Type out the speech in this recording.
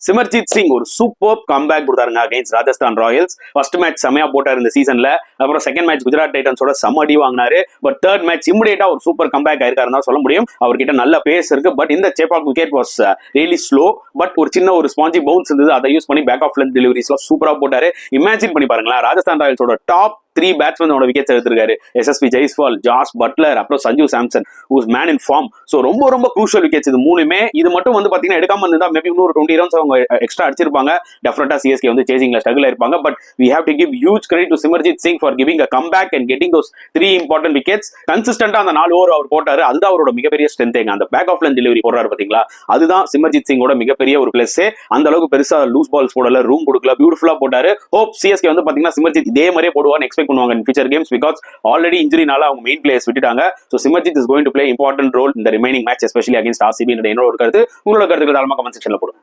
சிமர்ஜித் சிங் ஒரு super comeback கொடுத்தாருங்க against Rajasthan Royals. First match செமையா போட்டார் இந்த சீசன்ல. அப்புறம் செகண்ட் மேட்ச் குஜராத் டைட்டன்ஸோட செம்ம அடி வாங்கினாரு. பட் தேர்ட் மேட்ச் இமிடியேட்டா ஒரு சூப்பர் கம்பேக் ஆயிருக்காருன்னு சொல்ல முடியும். அவர்கிட்ட நல்ல பேஸ் இருக்கு. பட் இந்த Chepauk wicket was really slow. But ஒரு சின்ன ஒரு ஸ்பாஞ்சி பவுன்ஸ் இருந்தது. அதை யூஸ் பண்ணி பேக் ஆஃப் லென்த் டெலிவரிஸ்லாம் சூப்பரா போட்டாரு. இமேஜின் பண்ணி பாருங்களேன், ராஜஸ்தான் ராயல்ஸோட டாப் 3 பேட்ஸ்மேனோட விக்கெட்ஸ் எடுத்திருக்காரு. எஸ்எஸ்வி ஜெய்ஸ்வால், ஜாஸ் பட்லர், அப்புறம் Sanju Samson who's man in form. So ரொம்ப க்ரூஷியல் விக்கெட்ஸ் இது மூணுமே. இது மட்டும் வந்து பாத்தீங்கன்னா எடுக்காம இருந்தா மேபி இன்னொரு 20 ரன்ஸ் அவங்க எக்ஸ்ட்ரா அடிச்சிருப்பாங்க. டெஃபினட்டா சிஎஸ்கே வந்து சேசிங்ல ஸ்ட்ரகிள் ஆயிருப்பாங்க. But we have to give huge credit to Simarjeet Singh for giving a comeback and getting those 3 important wickets. கன்சிஸ்டன்டா அந்த 4 ஓவர் அவர் போட்டாரு. அதுதான் அவரோட மிகப்பெரிய ஸ்ட்ரென்த். அந்த பேக் ஆஃப் லென்த் டெலிவரி போடுறாரு பாத்தீங்களா, அதுதான் சிமர்ஜித் சிங்கோட மிகப்பெரிய ஒரு பிளஸ். அந்த அளவுக்கு பெருசா லூஸ் பால்ஸ் போடல, ரூம் கொடுக்கல, பியூட்டிஃபுல்லா போட்டாரு. ஹோப் சிஎஸ்கே வந்து பாத்தீங்கன்னா சிமர்ஜித் இதே மாதிரியே போடுவான்னு எக்ஸ்பெக்ட் பண்ணுவாங்க in future games because already injury-நால அவங்க மெயின் பிளேயர்ஸ் விட்டுட்டாங்க. So Simarjeet is going to play important role in the remaining match, especially against RCB. என்னோட கருத்து, உங்களோட கருத்துக்கள் தாராளமா கமெண்ட் செக்ஷன்ல போடுங்க.